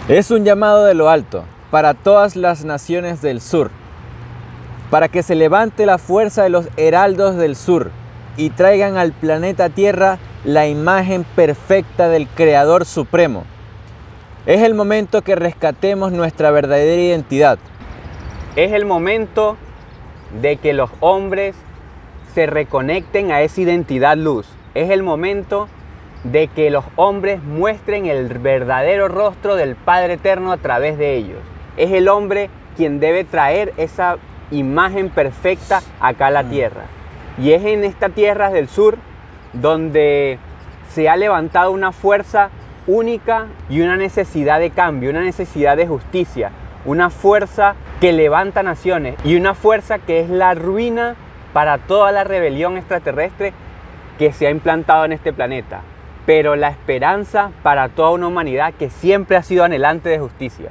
Es un llamado de lo alto para todas las naciones del sur, para que se levante la fuerza de los heraldos del sur y traigan al planeta Tierra la imagen perfecta del Creador Supremo. Es el momento que rescatemos nuestra verdadera identidad. Es el momento de que los hombres se reconecten a esa identidad luz. Es el momento de que los hombres muestren el verdadero rostro del Padre Eterno a través de ellos. Es el hombre quien debe traer esa imagen perfecta acá a la tierra. Y es en esta tierra del sur donde se ha levantado una fuerza única y una necesidad de cambio, una necesidad de justicia, una fuerza que levanta naciones y una fuerza que es la ruina para toda la rebelión extraterrestre que se ha implantado en este planeta, pero la esperanza para toda una humanidad que siempre ha sido anhelante de justicia.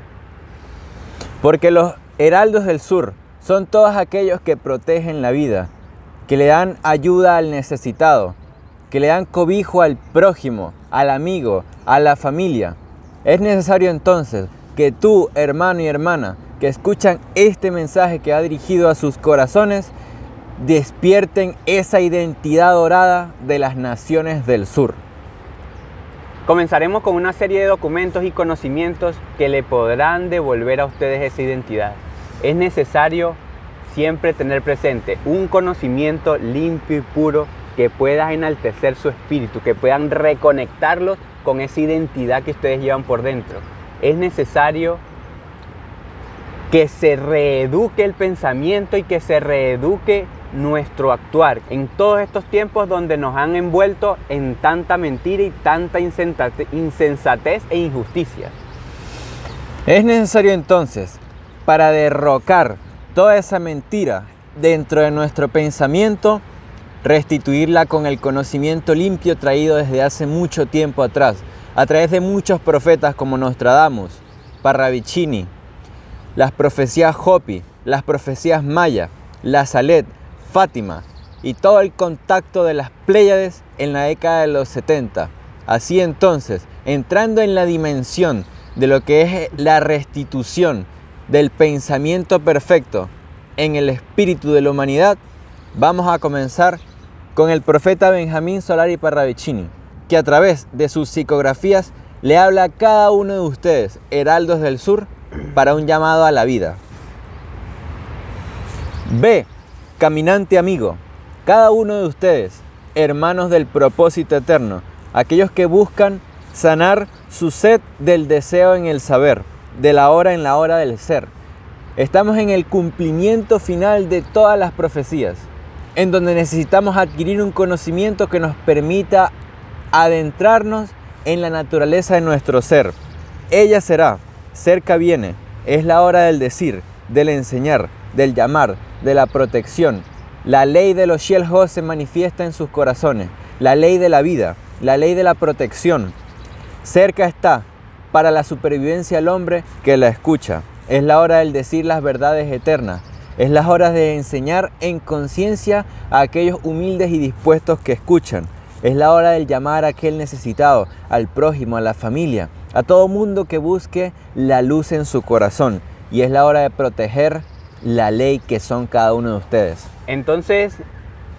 Porque los heraldos del sur son todos aquellos que protegen la vida, que le dan ayuda al necesitado, que le dan cobijo al prójimo, al amigo, a la familia. Es necesario entonces que tú, hermano y hermana, que escuchan este mensaje que ha dirigido a sus corazones, despierten esa identidad dorada de las naciones del sur. Comenzaremos con una serie de documentos y conocimientos que le podrán devolver a ustedes esa identidad. Es necesario siempre tener presente un conocimiento limpio y puro que pueda enaltecer su espíritu, que puedan reconectarlos con esa identidad que ustedes llevan por dentro. Es necesario que se reeduque el pensamiento y que se reeduque nuestro actuar en todos estos tiempos donde nos han envuelto en tanta mentira y tanta insensatez e injusticia. Es necesario entonces, para derrocar toda esa mentira dentro de nuestro pensamiento, restituirla con el conocimiento limpio traído desde hace mucho tiempo atrás, a través de muchos profetas como Nostradamus, Parravicini, las profecías Hopi, las profecías Maya, la Salet, Fátima y todo el contacto de las Pléyades en la década de los 70. Así entonces, entrando en la dimensión de lo que es la restitución del pensamiento perfecto en el espíritu de la humanidad, vamos a comenzar con el profeta Benjamín Solari Parravicini, que a través de sus psicografías le habla a cada uno de ustedes, heraldos del sur, para un llamado a la vida. Ve, caminante amigo, cada uno de ustedes, hermanos del propósito eterno, aquellos que buscan sanar su sed del deseo en el saber, de la hora en la hora del ser. Estamos en el cumplimiento final de todas las profecías, en donde necesitamos adquirir un conocimiento que nos permita adentrarnos en la naturaleza de nuestro ser. Ella será, cerca viene, es la hora del decir, del enseñar, del llamar, de la protección. La ley de los Shiel-Ho se manifiesta en sus corazones, la ley de la vida, la ley de la protección. Cerca está, para la supervivencia del hombre que la escucha. Es la hora del decir las verdades eternas. Es la hora de enseñar en conciencia a aquellos humildes y dispuestos que escuchan. Es la hora del llamar a aquel necesitado, al prójimo, a la familia, a todo mundo que busque la luz en su corazón. Y es la hora de proteger la ley que son cada uno de ustedes. Entonces,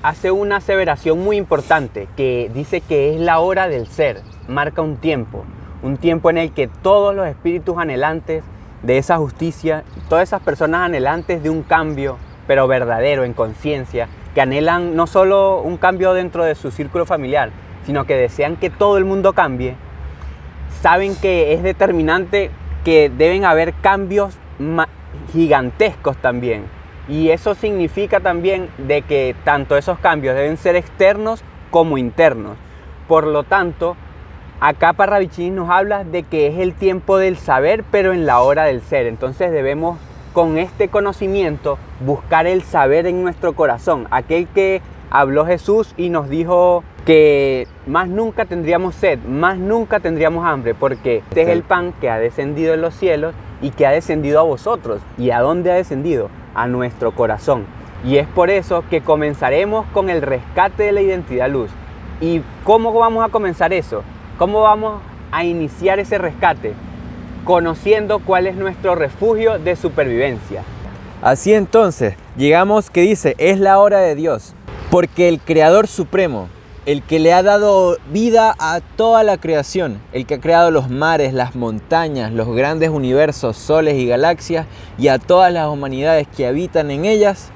hace una aseveración muy importante que dice que es la hora del ser. Marca un tiempo en el que todos los espíritus anhelantes de esa justicia, todas esas personas anhelantes de un cambio, pero verdadero, en conciencia, que anhelan no solo un cambio dentro de su círculo familiar, sino que desean que todo el mundo cambie, saben que es determinante que deben haber cambios gigantescos también. Y eso significa también de que tanto esos cambios deben ser externos como internos. Por lo tanto, acá Parravicini nos habla de que es el tiempo del saber, pero en la hora del ser. Entonces debemos, con este conocimiento, buscar el saber en nuestro corazón. Aquel que habló Jesús y nos dijo que más nunca tendríamos sed, más nunca tendríamos hambre, porque este es el pan que ha descendido de los cielos y que ha descendido a vosotros. ¿Y a dónde ha descendido? A nuestro corazón. Y es por eso que comenzaremos con el rescate de la identidad luz. ¿Y cómo vamos a comenzar eso? ¿Cómo vamos a iniciar ese rescate? conociendo cuál es nuestro refugio de supervivencia. Así entonces, llegamos que dice, es la hora de Dios, porque el Creador Supremo, el que le ha dado vida a toda la creación, el que ha creado los mares, las montañas, los grandes universos, soles y galaxias, y a todas las humanidades que habitan en ellas,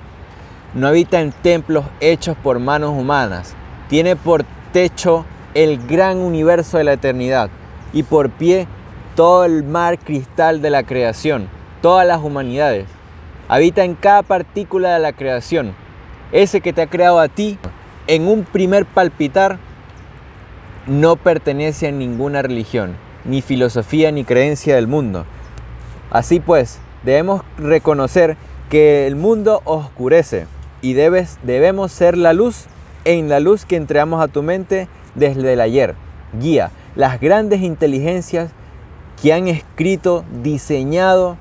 no habita en templos hechos por manos humanas. Tiene por techo el gran universo de la eternidad y por pie todo el mar cristal de la creación, todas las humanidades. Habita en cada partícula de la creación. Ese que te ha creado a ti, en un primer palpitar, no pertenece a ninguna religión, ni filosofía, ni creencia del mundo. Así pues, debemos reconocer que el mundo oscurece y debemos ser la luz, en la luz que entregamos a tu mente desde el ayer. Guía las grandes inteligencias que han escrito, diseñado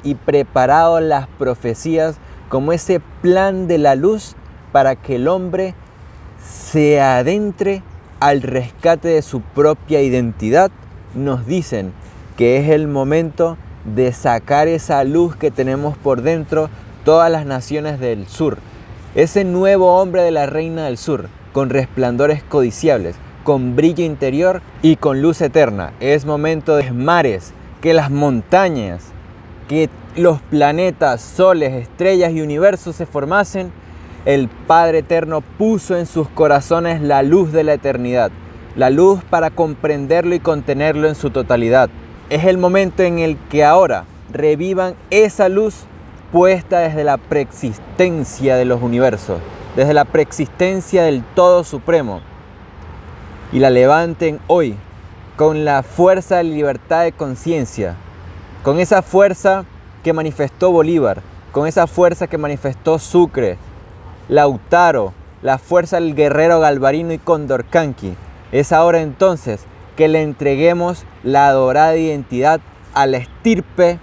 y preparado las profecías como ese plan de la luz para que el hombre se adentre al rescate de su propia identidad. Nos dicen que es el momento de sacar esa luz que tenemos por dentro todas las naciones del sur. Ese nuevo hombre de la reina del sur, con resplandores codiciables, con brillo interior y con luz eterna. Es momento de mares, que las montañas, que los planetas, soles, estrellas y universos se formasen. El Padre Eterno puso en sus corazones la luz de la eternidad, la luz para comprenderlo y contenerlo en su totalidad. Es el momento en el que ahora revivan esa luz puesta desde la preexistencia de los universos, desde la preexistencia del Todo Supremo, y la levanten hoy con la fuerza de libertad de conciencia, con esa fuerza que manifestó Bolívar, con esa fuerza que manifestó Sucre, Lautaro, la fuerza del guerrero Galvarino y Condorcanqui. Es ahora entonces que le entreguemos la adorada identidad a la estirpe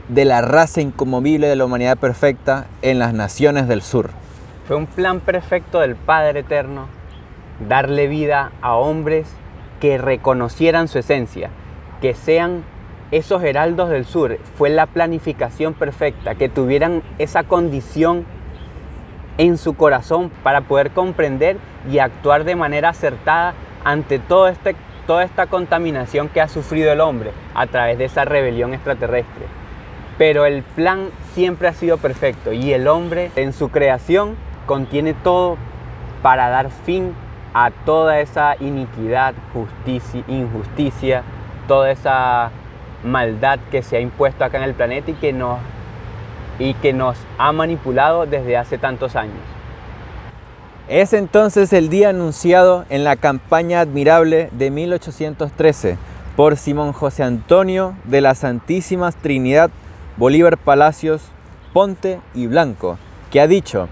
de la raza inconmovible de la humanidad perfecta en las naciones del sur. Fue un plan perfecto del Padre Eterno darle vida a hombres que reconocieran su esencia, que sean esos heraldos del sur. Fue la planificación perfecta, que tuvieran esa condición en su corazón para poder comprender y actuar de manera acertada ante toda esta contaminación que ha sufrido el hombre a través de esa rebelión extraterrestre. Pero el plan siempre ha sido perfecto y el hombre en su creación contiene todo para dar fin a toda esa iniquidad, injusticia, toda esa maldad que se ha impuesto acá en el planeta y que nos ha manipulado desde hace tantos años. Es entonces el día anunciado en la campaña admirable de 1813 por Simón José Antonio de la Santísima Trinidad Bolívar Palacios, Ponte y Blanco, que ha dicho: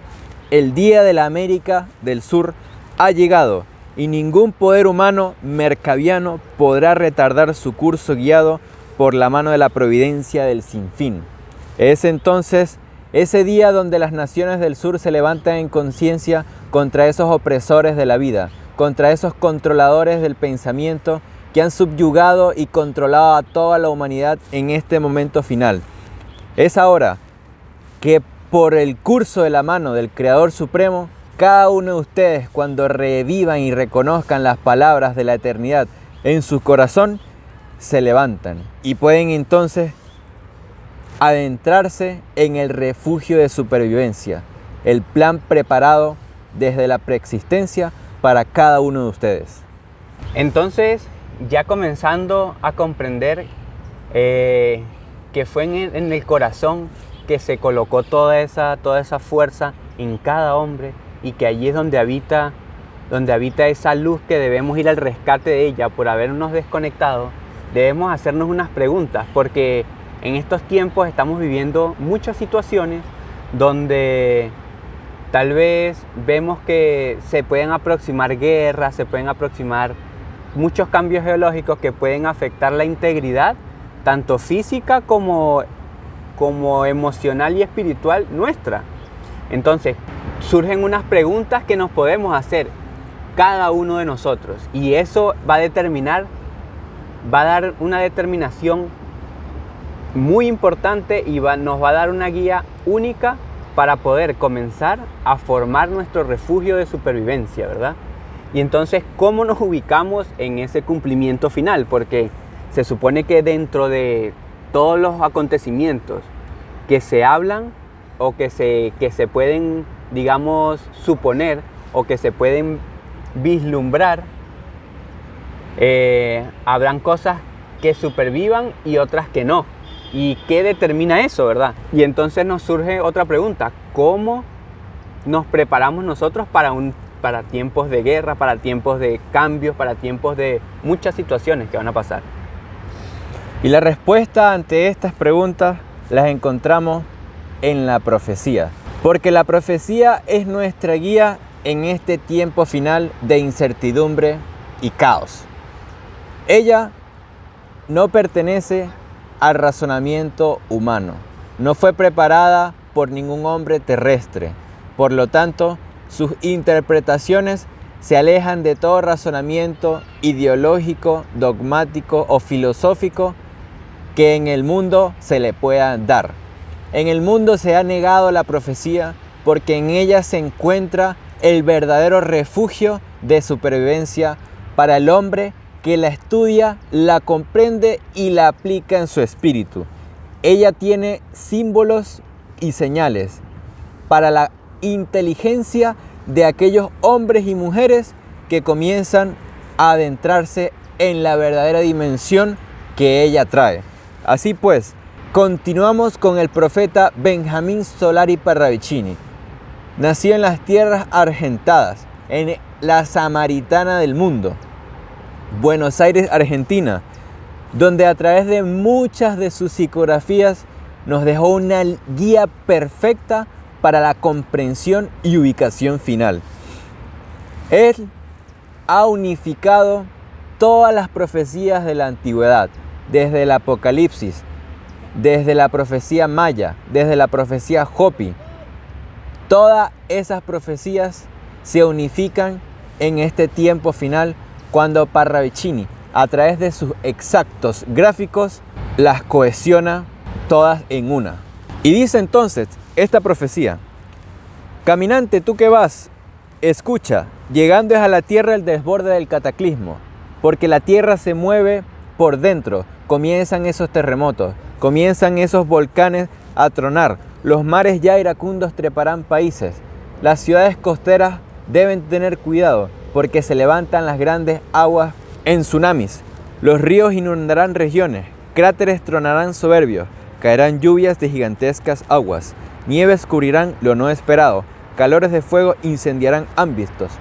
el día de la América del Sur ha llegado y ningún poder humano mercaviano podrá retardar su curso guiado por la mano de la providencia del sinfín. Es entonces ese día donde las naciones del sur se levantan en conciencia contra esos opresores de la vida, contra esos controladores del pensamiento que han subyugado y controlado a toda la humanidad en este momento final. Es ahora que por el curso de la mano del Creador Supremo, cada uno de ustedes, cuando revivan y reconozcan las palabras de la eternidad en su corazón, se levantan y pueden entonces adentrarse en el refugio de supervivencia, el plan preparado desde la preexistencia para cada uno de ustedes. Entonces, ya comenzando a comprender que fue en el corazón que se colocó toda esa fuerza en cada hombre y que allí es donde habita esa luz que debemos ir al rescate de ella por habernos desconectado. Debemos hacernos unas preguntas porque en estos tiempos estamos viviendo muchas situaciones donde tal vez vemos que se pueden aproximar guerras, se pueden aproximar muchos cambios geológicos que pueden afectar la integridad tanto física como emocional y espiritual nuestra. Entonces, surgen unas preguntas que nos podemos hacer cada uno de nosotros y eso va a determinar va a dar una determinación muy importante y nos va a dar una guía única para poder comenzar a formar nuestro refugio de supervivencia, ¿verdad? Y entonces, ¿cómo nos ubicamos en ese cumplimiento final? Porque se supone que dentro de todos los acontecimientos que se hablan o que se pueden, digamos, suponer o que se pueden vislumbrar, habrán cosas que supervivan y otras que no. ¿Y qué determina eso, verdad? Y entonces nos surge otra pregunta: ¿cómo nos preparamos nosotros para tiempos de guerra, para tiempos de cambios, para tiempos de muchas situaciones que van a pasar? Y la respuesta ante estas preguntas las encontramos en la profecía, porque la profecía es nuestra guía en este tiempo final de incertidumbre y caos. Ella no pertenece al razonamiento humano, no fue preparada por ningún hombre terrestre, por lo tanto, sus interpretaciones se alejan de todo razonamiento ideológico, dogmático o filosófico que en el mundo se le pueda dar. En el mundo se ha negado la profecía porque en ella se encuentra el verdadero refugio de supervivencia para el hombre que la estudia, la comprende y la aplica en su espíritu. Ella tiene símbolos y señales para la inteligencia de aquellos hombres y mujeres que comienzan a adentrarse en la verdadera dimensión que ella trae. Así pues, continuamos con el profeta Benjamín Solari Parravicini. Nació en las tierras argentadas, en la Samaritana del mundo, Buenos Aires, Argentina, donde a través de muchas de sus psicografías nos dejó una guía perfecta para la comprensión y ubicación final. Él ha unificado todas las profecías de la antigüedad, desde el Apocalipsis, desde la profecía maya, desde la profecía Hopi. Todas esas profecías se unifican en este tiempo final cuando Parravicini, a través de sus exactos gráficos, las cohesiona todas en una. Y dice entonces esta profecía: caminante, tú que vas, escucha, llegando es a la tierra el desborde del cataclismo, porque la tierra se mueve por dentro, comienzan esos terremotos, comienzan esos volcanes a tronar, los mares ya iracundos treparán países, las ciudades costeras deben tener cuidado, porque se levantan las grandes aguas en tsunamis, los ríos inundarán regiones, cráteres tronarán soberbios, caerán lluvias de gigantescas aguas, nieves cubrirán lo no esperado, calores de fuego incendiarán ámbitos,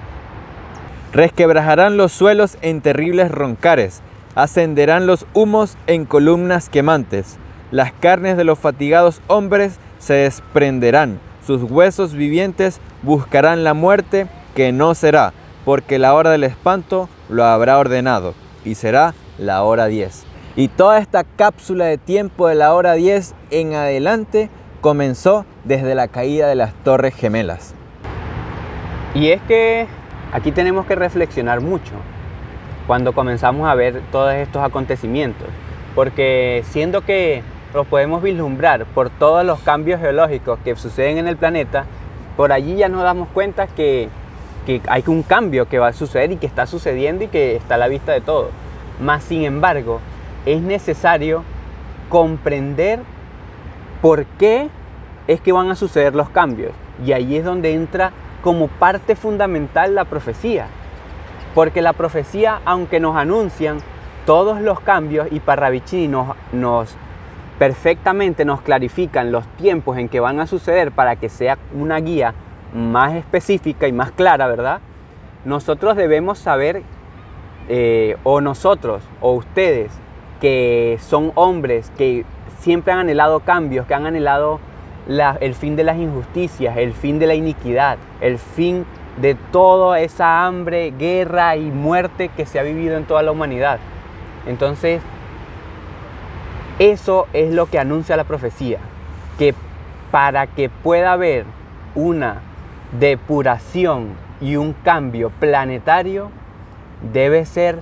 resquebrajarán los suelos en terribles roncares, ascenderán los humos en columnas quemantes, las carnes de los fatigados hombres se desprenderán, sus huesos vivientes buscarán la muerte que no será, porque la hora del espanto lo habrá ordenado, y será la hora 10. Y toda esta cápsula de tiempo de la hora 10 en adelante comenzó desde la caída de las Torres Gemelas. Y es que aquí tenemos que reflexionar mucho cuando comenzamos a ver todos estos acontecimientos, porque siendo que los podemos vislumbrar por todos los cambios geológicos que suceden en el planeta, por allí ya nos damos cuenta que hay un cambio que va a suceder y que está sucediendo y que está a la vista de todos. Mas, sin embargo, es necesario comprender por qué es que van a suceder los cambios. Y ahí es donde entra como parte fundamental la profecía. Porque la profecía, aunque nos anuncian todos los cambios, y Parravicini nos perfectamente nos clarifican los tiempos en que van a suceder para que sea una guía más específica y más clara, ¿verdad? Nosotros debemos saber, o nosotros, o ustedes, que son hombres que siempre han anhelado cambios, que han anhelado el fin de las injusticias, el fin de la iniquidad, el fin de toda esa hambre, guerra y muerte que se ha vivido en toda la humanidad. Entonces, eso es lo que anuncia la profecía, que para que pueda haber una depuración y un cambio planetario, debe ser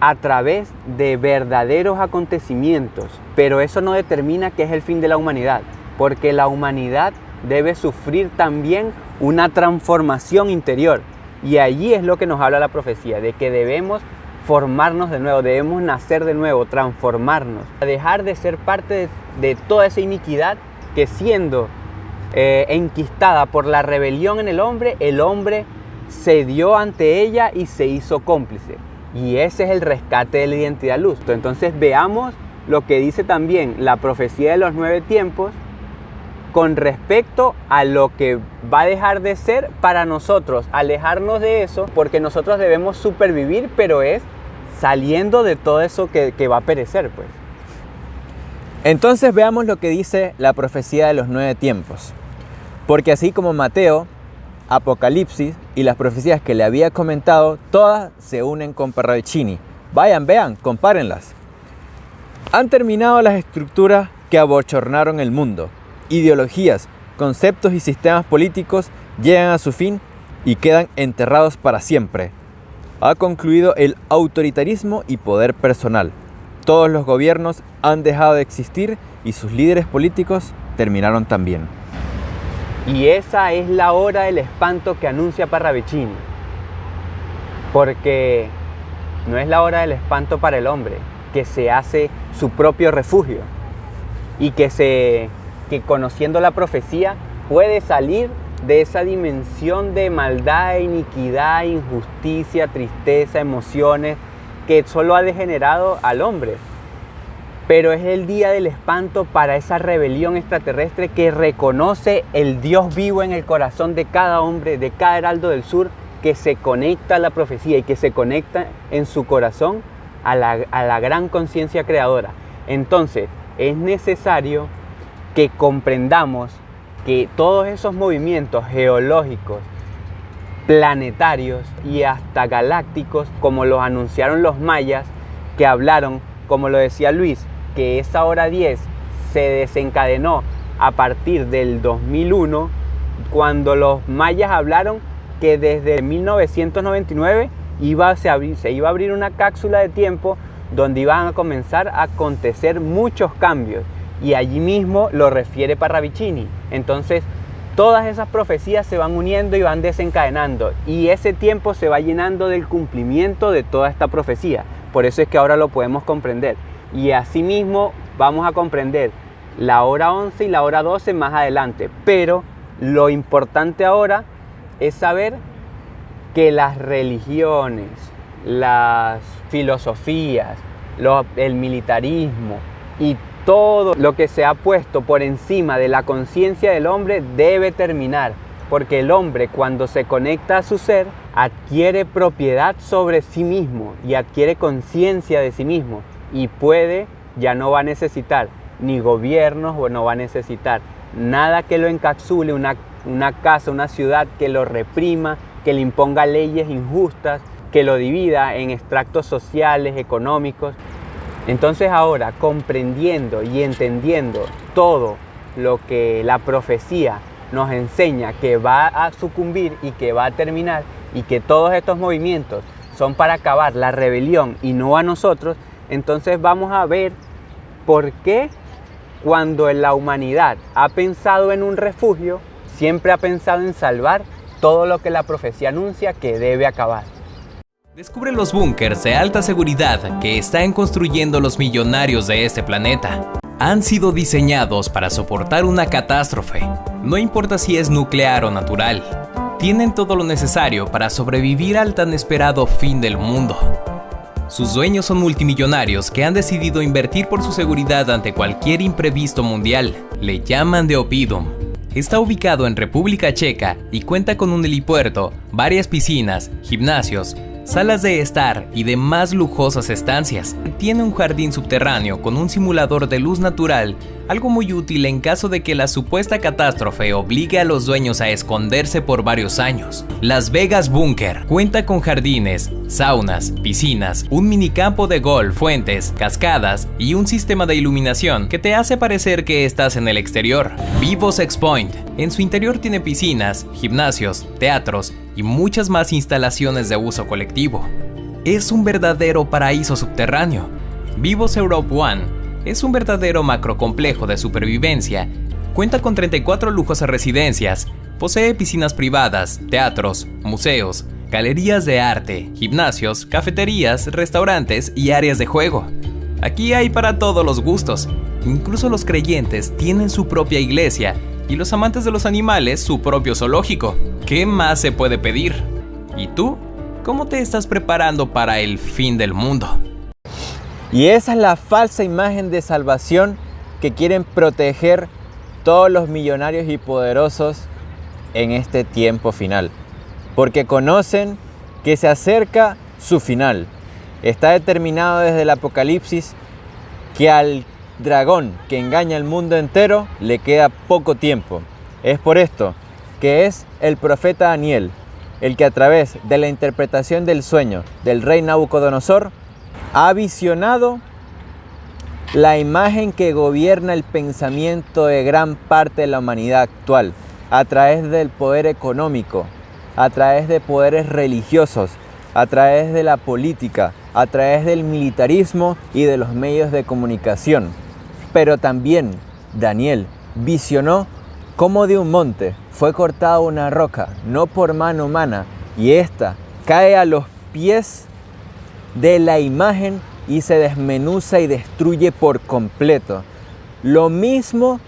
a través de verdaderos acontecimientos, pero eso no determina que es el fin de la humanidad, porque la humanidad debe sufrir también una transformación interior, y allí es lo que nos habla la profecía, de que debemos formarnos de nuevo, debemos nacer de nuevo, transformarnos, dejar de ser parte de toda esa iniquidad que siendo enquistada por la rebelión en el hombre cedió ante ella y se hizo cómplice. Y ese es el rescate de la identidad luz. Entonces veamos lo que dice también la profecía de los 9 tiempos con respecto a lo que va a dejar de ser para nosotros, alejarnos de eso, porque nosotros debemos supervivir, pero es saliendo de todo eso que va a perecer, pues. Entonces veamos lo que dice la profecía de los 9 tiempos. Porque así como Mateo, Apocalipsis y las profecías que le había comentado, todas se unen con Parravicini. Vayan, vean, compárenlas. Han terminado las estructuras que abochornaron el mundo. Ideologías, conceptos y sistemas políticos llegan a su fin y quedan enterrados para siempre. Ha concluido el autoritarismo y poder personal. Todos los gobiernos han dejado de existir y sus líderes políticos terminaron también. Y esa es la hora del espanto que anuncia Parravicini. Porque no es la hora del espanto para el hombre, que se hace su propio refugio y que conociendo la profecía puede salir de esa dimensión de maldad, iniquidad, injusticia, tristeza, emociones que solo ha degenerado al hombre. Pero es el día del espanto para esa rebelión extraterrestre que reconoce el Dios vivo en el corazón de cada hombre, de cada heraldo del sur, que se conecta a la profecía y que se conecta en su corazón a la gran conciencia creadora. Entonces, es necesario que comprendamos que todos esos movimientos geológicos, planetarios y hasta galácticos, como los anunciaron los mayas, que hablaron, como lo decía Luis, que esa hora 10 se desencadenó a partir del 2001, cuando los mayas hablaron que desde 1999 se iba a abrir una cápsula de tiempo donde iban a comenzar a acontecer muchos cambios, y allí mismo lo refiere Parravicini. Entonces todas esas profecías se van uniendo y van desencadenando, y ese tiempo se va llenando del cumplimiento de toda esta profecía. Por eso es que ahora lo podemos comprender, y asimismo vamos a comprender la hora 11 y la hora 12 más adelante. Pero lo importante ahora es saber que las religiones, las filosofías, el militarismo y todo lo que se ha puesto por encima de la conciencia del hombre debe terminar, porque el hombre, cuando se conecta a su ser, adquiere propiedad sobre sí mismo y adquiere conciencia de sí mismo, y ya no va a necesitar ni gobiernos, o no va a necesitar nada que lo encapsule, una casa, una ciudad que lo reprima, que le imponga leyes injustas, que lo divida en extractos sociales, económicos. Entonces ahora, comprendiendo y entendiendo todo lo que la profecía nos enseña que va a sucumbir y que va a terminar, y que todos estos movimientos son para acabar la rebelión y no a nosotros, entonces vamos a ver por qué cuando la humanidad ha pensado en un refugio, siempre ha pensado en salvar todo lo que la profecía anuncia que debe acabar. Descubre los búnkers de alta seguridad que están construyendo los millonarios de este planeta. Han sido diseñados para soportar una catástrofe, no importa si es nuclear o natural. Tienen todo lo necesario para sobrevivir al tan esperado fin del mundo. Sus dueños son multimillonarios que han decidido invertir por su seguridad ante cualquier imprevisto mundial. Le llaman The Oppidum. Está ubicado en República Checa y cuenta con un helipuerto, varias piscinas, gimnasios, salas de estar y demás lujosas estancias. Tiene un jardín subterráneo con un simulador de luz natural, algo muy útil en caso de que la supuesta catástrofe obligue a los dueños a esconderse por varios años. Las Vegas Bunker cuenta con jardines, saunas, piscinas, un minicampo de golf, fuentes, cascadas y un sistema de iluminación que te hace parecer que estás en el exterior. Vivos X-Point. En su interior tiene piscinas, gimnasios, teatros y muchas más instalaciones de uso colectivo. es un verdadero paraíso subterráneo. Vivos Europe One es un verdadero macrocomplejo de supervivencia. Cuenta con 34 lujosas residencias, posee piscinas privadas, teatros, museos, galerías de arte, gimnasios, cafeterías, restaurantes y áreas de juego. Aquí hay para todos los gustos. Incluso los creyentes tienen su propia iglesia y los amantes de los animales su propio zoológico. ¿Qué más se puede pedir? ¿Y tú? ¿Cómo te estás preparando para el fin del mundo? Y esa es la falsa imagen de salvación que quieren proteger todos los millonarios y poderosos en este tiempo final. Porque conocen que se acerca su final. Está determinado desde el Apocalipsis que al dragón que engaña al mundo entero le queda poco tiempo. Es por esto que es el profeta Daniel el que a través de la interpretación del sueño del rey Nabucodonosor ha visionado la imagen que gobierna el pensamiento de gran parte de la humanidad actual a través del poder económico, a través de poderes religiosos, a través de la política, a través del militarismo y de los medios de comunicación. Pero también Daniel visionó cómo de un monte fue cortada una roca, no por mano humana, y ésta cae a los pies de la imagen y se desmenuza y destruye por completo. Lo mismo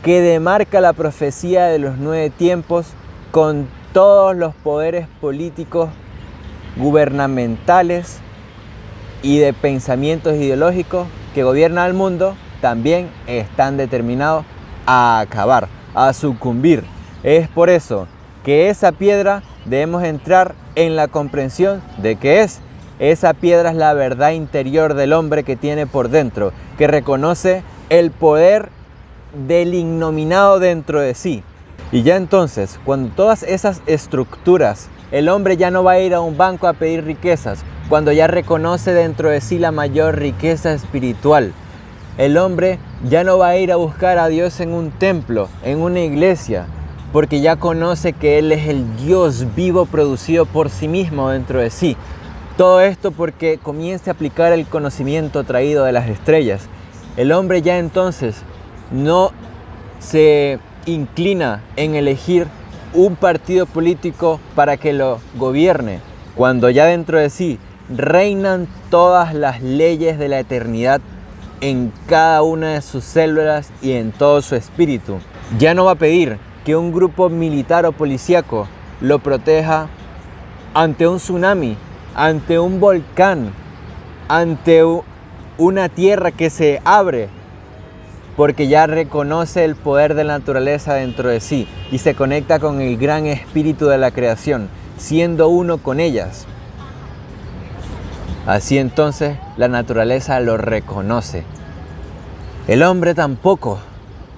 que demarca la profecía de los 9 tiempos con todos los poderes políticos, gubernamentales y de pensamientos ideológicos que gobiernan el mundo, también están determinados a acabar, a sucumbir. Es por eso que esa piedra debemos entrar en la comprensión de que esa piedra es la verdad interior del hombre que tiene por dentro, que reconoce el poder del innominado dentro de sí. Y ya entonces, cuando todas esas estructuras, el hombre ya no va a ir a un banco a pedir riquezas, cuando ya reconoce dentro de sí la mayor riqueza espiritual. El hombre ya no va a ir a buscar a Dios en un templo, en una iglesia, porque ya conoce que Él es el Dios vivo producido por sí mismo dentro de sí. Todo esto porque comienza a aplicar el conocimiento traído de las estrellas. El hombre ya entonces no se inclina en elegir un partido político para que lo gobierne, cuando ya dentro de sí reinan todas las leyes de la eternidad en cada una de sus células y en todo su espíritu. Ya no va a pedir que un grupo militar o policíaco lo proteja ante un tsunami, ante un volcán, ante una tierra que se abre, porque ya reconoce el poder de la naturaleza dentro de sí y se conecta con el gran espíritu de la creación, siendo uno con ellas. Así entonces la naturaleza lo reconoce. El hombre tampoco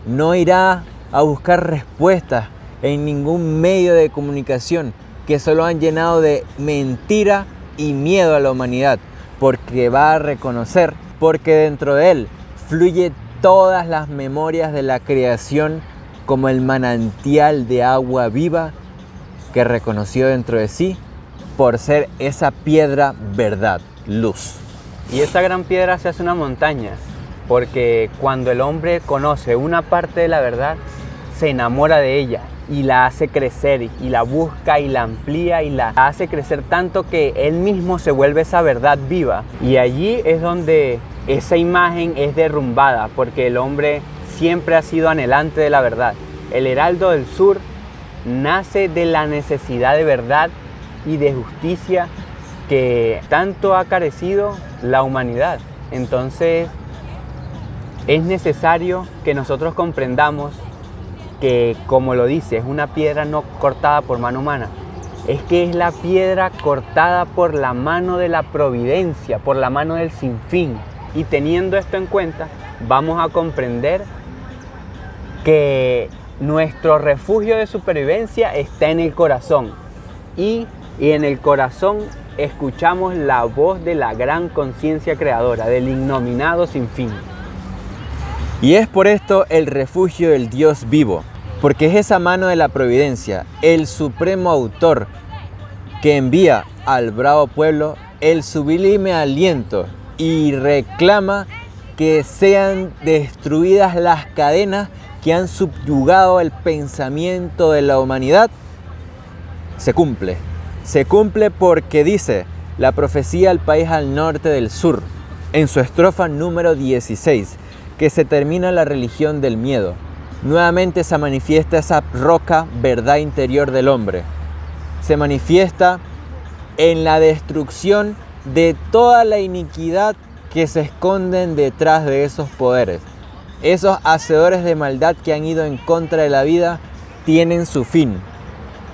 no irá a buscar respuestas en ningún medio de comunicación que solo han llenado de mentira y miedo a la humanidad, porque va a reconocer, porque dentro de él fluye todas las memorias de la creación como el manantial de agua viva que reconoció dentro de sí por ser esa piedra verdad, luz. Y esa gran piedra se hace una montaña, porque cuando el hombre conoce una parte de la verdad, se enamora de ella y la hace crecer y la busca y la amplía y la hace crecer tanto que él mismo se vuelve esa verdad viva. Y allí es donde esa imagen es derrumbada, porque el hombre siempre ha sido anhelante de la verdad. El heraldo del sur nace de la necesidad de verdad y de justicia que tanto ha carecido la humanidad. Entonces es necesario que nosotros comprendamos que, como lo dice, es una piedra no cortada por mano humana, es que es la piedra cortada por la mano de la providencia, por la mano del sinfín. Y teniendo esto en cuenta, vamos a comprender que nuestro refugio de supervivencia está en el corazón. Y en el corazón escuchamos la voz de la gran conciencia creadora, del innominado sinfín. Y es por esto el refugio del Dios vivo, porque es esa mano de la providencia, el supremo autor que envía al bravo pueblo el sublime aliento y reclama que sean destruidas las cadenas que han subyugado el pensamiento de la humanidad, se cumple. Se cumple porque dice la profecía al país al norte del sur, en su estrofa número 16, que se termina la religión del miedo. Nuevamente se manifiesta esa roca verdad interior del hombre. Se manifiesta en la destrucción de toda la iniquidad que se esconden detrás de esos poderes. Esos hacedores de maldad que han ido en contra de la vida tienen su fin.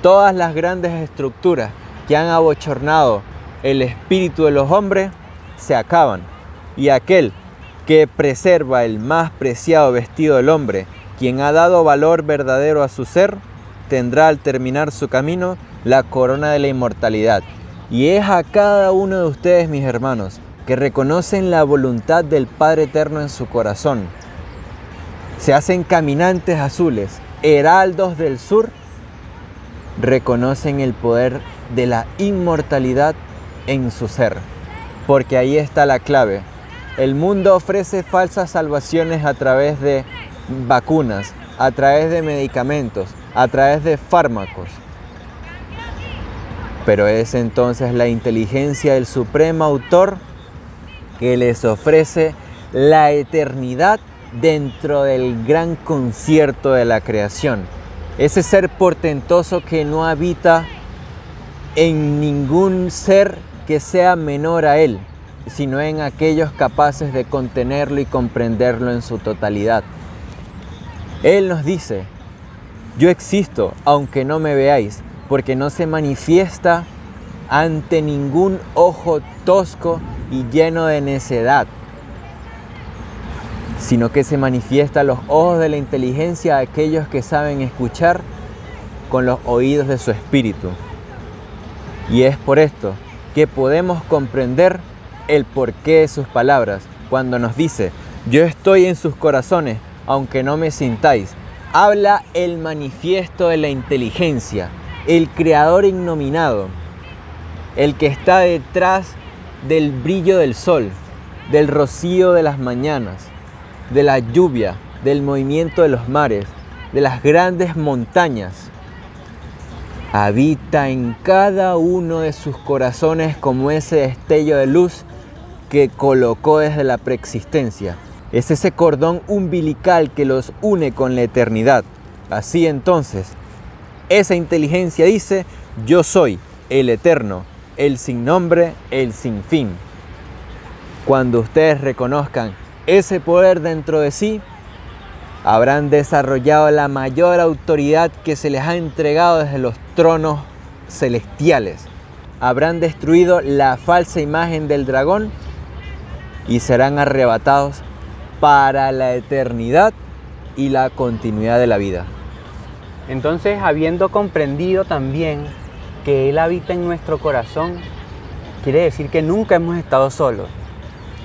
Todas las grandes estructuras que han abochornado el espíritu de los hombres se acaban. Y aquel que preserva el más preciado vestido del hombre, quien ha dado valor verdadero a su ser, tendrá al terminar su camino la corona de la inmortalidad. Y es a cada uno de ustedes, mis hermanos, que reconocen la voluntad del Padre Eterno en su corazón. Se hacen caminantes azules, heraldos del sur, reconocen el poder de la inmortalidad en su ser. Porque ahí está la clave. El mundo ofrece falsas salvaciones a través de vacunas, a través de medicamentos, a través de fármacos. Pero es entonces la inteligencia del Supremo Autor que les ofrece la eternidad dentro del gran concierto de la creación. Ese ser portentoso que no habita en ningún ser que sea menor a él, sino en aquellos capaces de contenerlo y comprenderlo en su totalidad. Él nos dice: yo existo aunque no me veáis, porque no se manifiesta ante ningún ojo tosco y lleno de necedad, sino que se manifiesta a los ojos de la inteligencia a aquellos que saben escuchar con los oídos de su espíritu. Y es por esto que podemos comprender el porqué de sus palabras cuando nos dice: yo estoy en sus corazones aunque no me sintáis. Habla el manifiesto de la inteligencia, el creador innominado, el que está detrás del brillo del sol, del rocío de las mañanas, de la lluvia, del movimiento de los mares, de las grandes montañas. Habita en cada uno de sus corazones como ese destello de luz que colocó desde la preexistencia. Es ese cordón umbilical que los une con la eternidad. Así entonces, esa inteligencia dice: yo soy el eterno, el sin nombre, el sin fin. Cuando ustedes reconozcan ese poder dentro de sí, habrán desarrollado la mayor autoridad que se les ha entregado desde los tronos celestiales. Habrán destruido la falsa imagen del dragón y serán arrebatados para la eternidad y la continuidad de la vida. Entonces, habiendo comprendido también que Él habita en nuestro corazón, quiere decir que nunca hemos estado solos.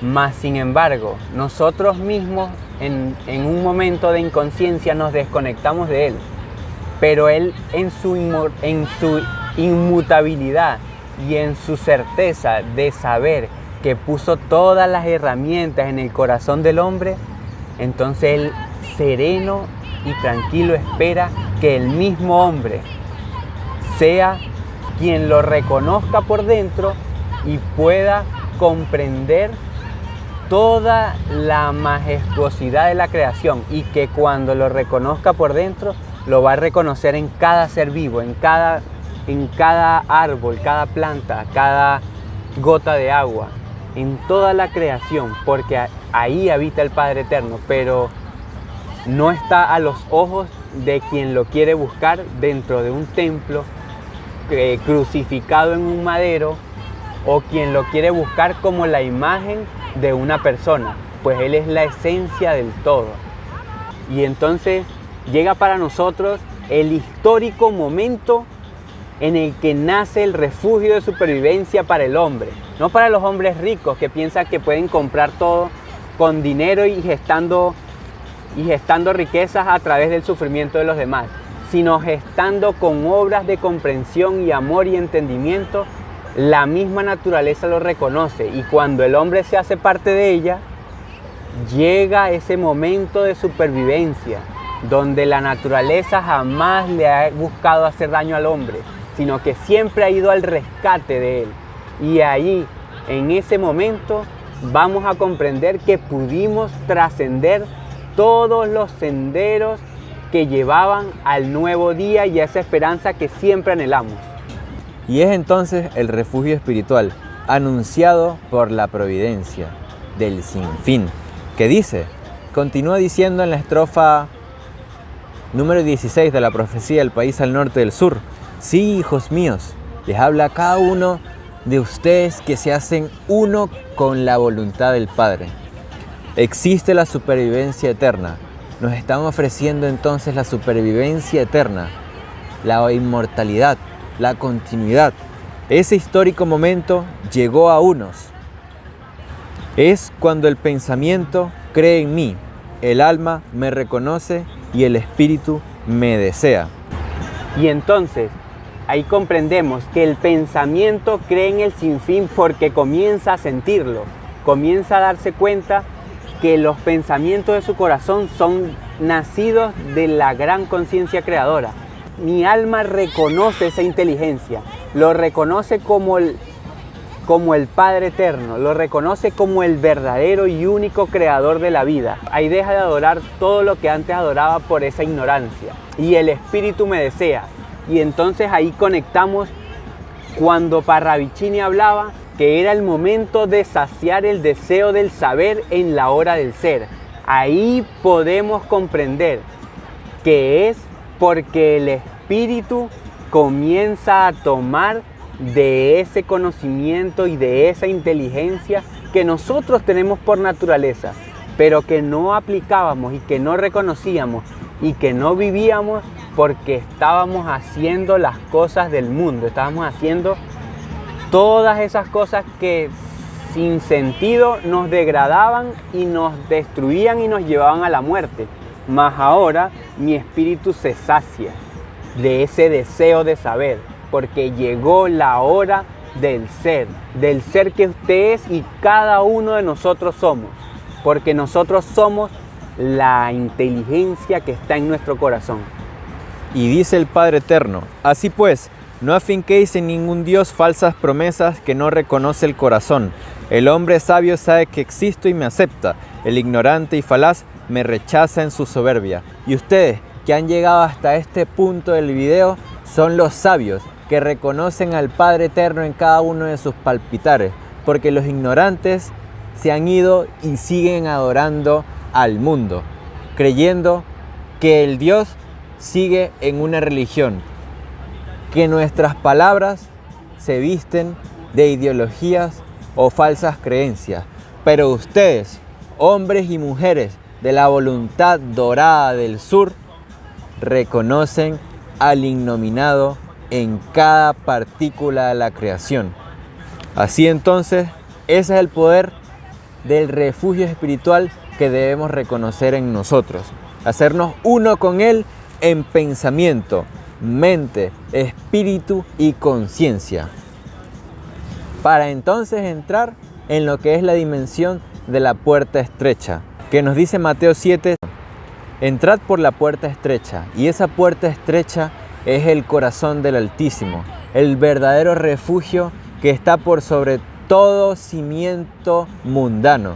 Mas, sin embargo, nosotros mismos en un momento de inconsciencia nos desconectamos de Él. Pero Él en su inmutabilidad y en su certeza de saber que puso todas las herramientas en el corazón del hombre, entonces Él sereno y tranquilo espera que el mismo hombre sea quien lo reconozca por dentro y pueda comprender toda la majestuosidad de la creación, y que cuando lo reconozca por dentro lo va a reconocer en cada ser vivo, en cada árbol, cada planta, cada gota de agua, en toda la creación, porque ahí habita el Padre Eterno, pero no está a los ojos de quien lo quiere buscar dentro de un templo crucificado en un madero, o quien lo quiere buscar como la imagen de una persona, pues Él es la esencia del todo. Y entonces llega para nosotros el histórico momento en el que nace el refugio de supervivencia para el hombre, no para los hombres ricos que piensan que pueden comprar todo con dinero y gestando riquezas a través del sufrimiento de los demás, sino gestando con obras de comprensión y amor y entendimiento la misma naturaleza lo reconoce, y cuando el hombre se hace parte de ella, llega ese momento de supervivencia, donde la naturaleza jamás le ha buscado hacer daño al hombre, sino que siempre ha ido al rescate de él. Y ahí, en ese momento, vamos a comprender que pudimos trascender todos los senderos que llevaban al nuevo día y a esa esperanza que siempre anhelamos. Y es entonces el refugio espiritual anunciado por la providencia del sinfín, que dice, continúa diciendo en la estrofa número 16 de la profecía del país al norte del sur: sí, hijos míos, les habla a cada uno de ustedes que se hacen uno con la voluntad del Padre. Existe la supervivencia eterna. Nos están ofreciendo entonces la supervivencia eterna, la inmortalidad, la continuidad. Ese histórico momento llegó a unos. Es cuando el pensamiento cree en mí, el alma me reconoce y el espíritu me desea. Y entonces, ahí comprendemos que el pensamiento cree en el sinfín porque comienza a sentirlo, comienza a darse cuenta que los pensamientos de su corazón son nacidos de la gran conciencia creadora. Mi alma reconoce esa inteligencia, lo reconoce como el Padre Eterno, lo reconoce como el verdadero y único creador de la vida. Ahí deja de adorar todo lo que antes adoraba por esa ignorancia. Y el espíritu me desea. Y entonces ahí conectamos cuando Parravicini hablaba que era el momento de saciar el deseo del saber en la hora del ser. Ahí podemos comprender que es porque el espíritu comienza a tomar de ese conocimiento y de esa inteligencia que nosotros tenemos por naturaleza, pero que no aplicábamos y que no reconocíamos y que no vivíamos porque estábamos haciendo las cosas del mundo, estábamos haciendo todas esas cosas que sin sentido nos degradaban y nos destruían y nos llevaban a la muerte. Mas ahora mi espíritu se sacia de ese deseo de saber, porque llegó la hora del ser que usted es y cada uno de nosotros somos, porque nosotros somos la inteligencia que está en nuestro corazón. Y dice el Padre Eterno: así pues, no afinquéis en ningún Dios falsas promesas que no reconoce el corazón. El hombre sabio sabe que existo y me acepta. El ignorante y falaz me rechaza en su soberbia. Y ustedes que han llegado hasta este punto del video son los sabios que reconocen al Padre Eterno en cada uno de sus palpitares, porque los ignorantes se han ido y siguen adorando al mundo, creyendo que el Dios sigue en una religión, que nuestras palabras se visten de ideologías o falsas creencias. Pero ustedes, hombres y mujeres de la voluntad dorada del sur, reconocen al innominado en cada partícula de la creación. Así entonces, ese es el poder del refugio espiritual que debemos reconocer en nosotros, hacernos uno con Él en pensamiento, mente, espíritu y conciencia, para entonces entrar en lo que es la dimensión de la puerta estrecha, que nos dice Mateo 7, entrad por la puerta estrecha, y esa puerta estrecha es el corazón del Altísimo, el verdadero refugio que está por sobre todo cimiento mundano,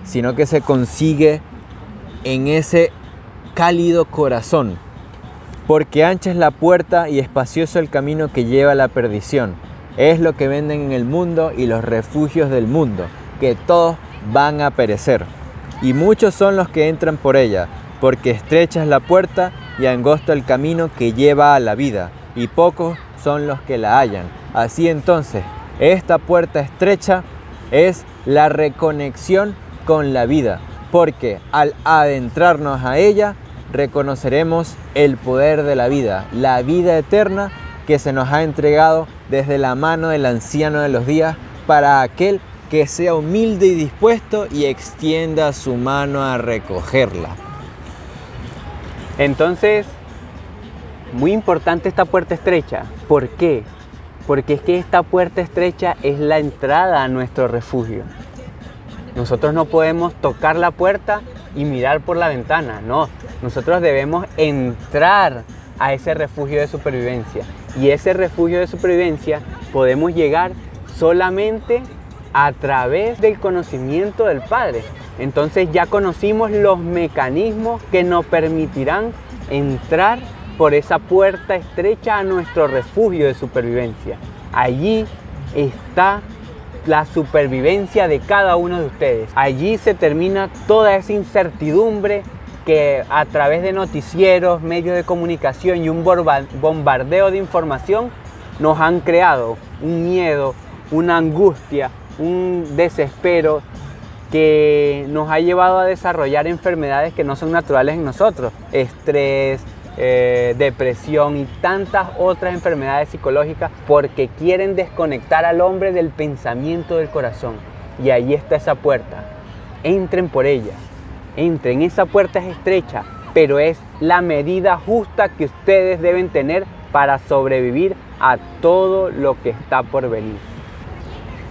sino que se consigue en ese cálido corazón, porque ancha es la puerta y espacioso el camino que lleva a la perdición. Es lo que venden en el mundo y los refugios del mundo, que todos van a perecer. Y muchos son los que entran por ella, porque estrecha es la puerta y angosto el camino que lleva a la vida, y pocos son los que la hallan. Así entonces, esta puerta estrecha es la reconexión con la vida, porque al adentrarnos a ella, reconoceremos el poder de la vida eterna que se nos ha entregado desde la mano del anciano de los días para aquel que sea humilde y dispuesto y extienda su mano a recogerla. Entonces, muy importante esta puerta estrecha. ¿Por qué? Porque es que esta puerta estrecha es la entrada a nuestro refugio. Nosotros no podemos tocar la puerta y mirar por la ventana, no. Nosotros debemos entrar a ese refugio de supervivencia. Y ese refugio de supervivencia podemos llegar solamente a través del conocimiento del Padre. Entonces ya conocimos los mecanismos que nos permitirán entrar por esa puerta estrecha a nuestro refugio de supervivencia. Allí está la supervivencia de cada uno de ustedes. Allí se termina toda esa incertidumbre que a través de noticieros, medios de comunicación y un bombardeo de información nos han creado un miedo, una angustia, un desespero que nos ha llevado a desarrollar enfermedades que no son naturales en nosotros. Estrés, depresión y tantas otras enfermedades psicológicas porque quieren desconectar al hombre del pensamiento del corazón. Y ahí está esa puerta. Entren por ella. Entren. Esa puerta es estrecha, pero es la medida justa que ustedes deben tener para sobrevivir a todo lo que está por venir.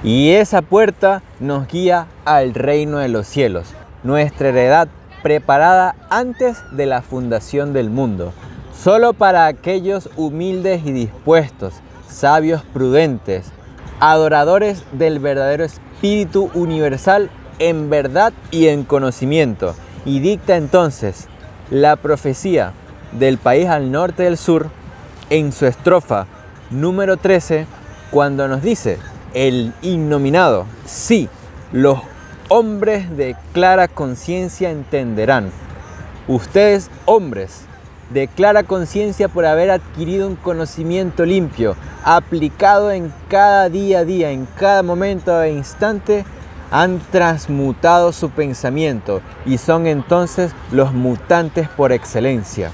Y esa puerta nos guía al reino de los cielos, nuestra heredad preparada antes de la fundación del mundo, solo para aquellos humildes y dispuestos, sabios prudentes, adoradores del verdadero Espíritu universal en verdad y en conocimiento. Y dicta entonces la profecía del país al norte del sur en su estrofa número 13, cuando nos dice el innominado: sí, los hombres de clara conciencia entenderán. Ustedes, hombres de clara conciencia, por haber adquirido un conocimiento limpio, aplicado en cada día a día, en cada momento e instante, han transmutado su pensamiento y son entonces los mutantes por excelencia.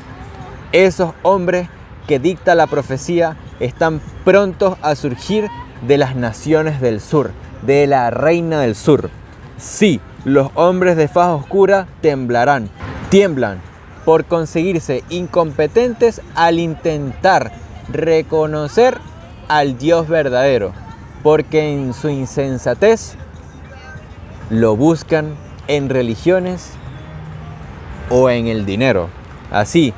Esos hombres que dicta la profecía están prontos a surgir de las naciones del sur, de la reina del sur. Sí, los hombres de faz oscura tiemblan por conseguirse incompetentes al intentar reconocer al Dios verdadero, porque en su insensatez lo buscan en religiones o en el dinero. Así,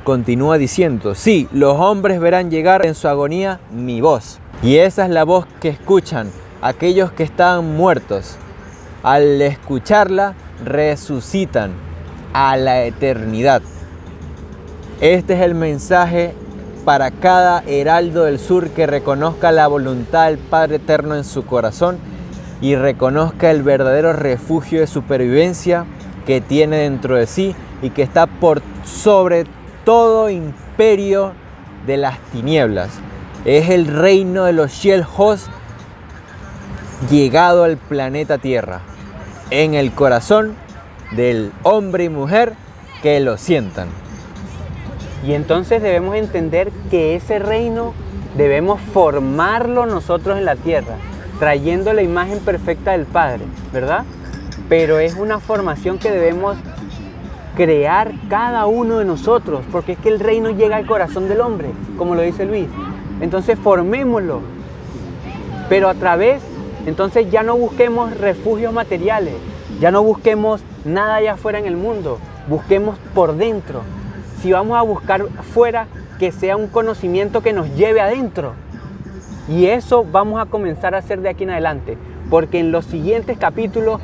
continúa diciendo: sí, los hombres verán llegar en su agonía mi voz. Y esa es la voz que escuchan aquellos que estaban muertos. Al escucharla, resucitan a la eternidad. Este es el mensaje para cada heraldo del sur que reconozca la voluntad del Padre Eterno en su corazón y reconozca el verdadero refugio de supervivencia que tiene dentro de sí y que está por sobre todo imperio de las tinieblas. Es el reino de los Shiel Hos llegado al planeta Tierra, en el corazón del hombre y mujer que lo sientan. Y entonces debemos entender que ese reino debemos formarlo nosotros en la tierra, trayendo la imagen perfecta del Padre, ¿verdad? Pero es una formación que debemos crear cada uno de nosotros, porque es que el reino llega al corazón del hombre, como lo dice Luis. Entonces formémoslo, pero a través, entonces ya no busquemos refugios materiales, ya no busquemos nada allá afuera en el mundo, busquemos por dentro. Si vamos a buscar fuera, que sea un conocimiento que nos lleve adentro. Y eso vamos a comenzar a hacer de aquí en adelante, porque en los siguientes capítulos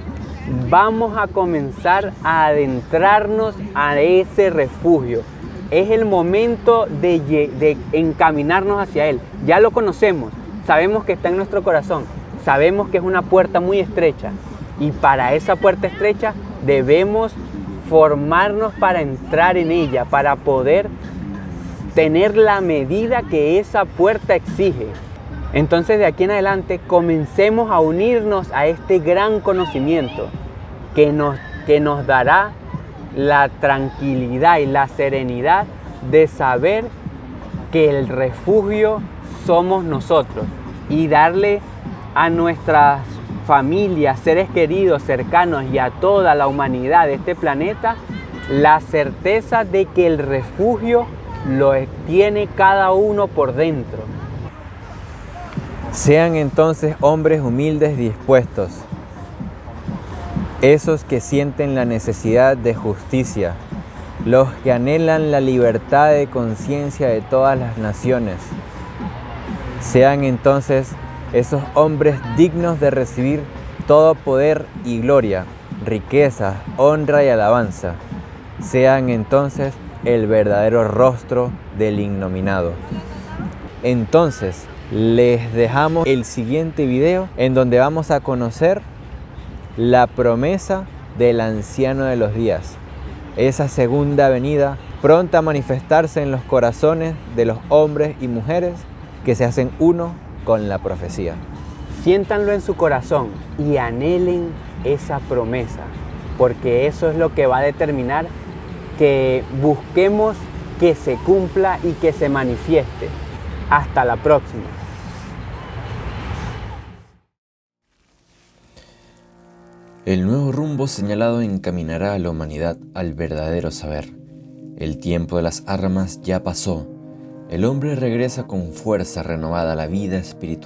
vamos a comenzar a adentrarnos a ese refugio. Es el momento de encaminarnos hacia él. Ya lo conocemos, sabemos que está en nuestro corazón, sabemos que es una puerta muy estrecha. Y para esa puerta estrecha debemos formarnos para entrar en ella, para poder tener la medida que esa puerta exige. Entonces de aquí en adelante comencemos a unirnos a este gran conocimiento que nos dará la tranquilidad y la serenidad de saber que el refugio somos nosotros y darle a nuestras familias, seres queridos, cercanos y a toda la humanidad de este planeta la certeza de que el refugio lo tiene cada uno por dentro. Sean entonces hombres humildes dispuestos, esos que sienten la necesidad de justicia, los que anhelan la libertad de conciencia de todas las naciones. Sean entonces esos hombres dignos de recibir todo poder y gloria, riqueza, honra y alabanza. Sean entonces el verdadero rostro del innominado. Entonces, les dejamos el siguiente video en donde vamos a conocer la promesa del anciano de los días. Esa segunda venida pronta a manifestarse en los corazones de los hombres y mujeres que se hacen uno con la profecía. Siéntanlo en su corazón y anhelen esa promesa, porque eso es lo que va a determinar que busquemos que se cumpla y que se manifieste. Hasta la próxima. El nuevo rumbo señalado encaminará a la humanidad al verdadero saber. El tiempo de las armas ya pasó. El hombre regresa con fuerza renovada a la vida espiritual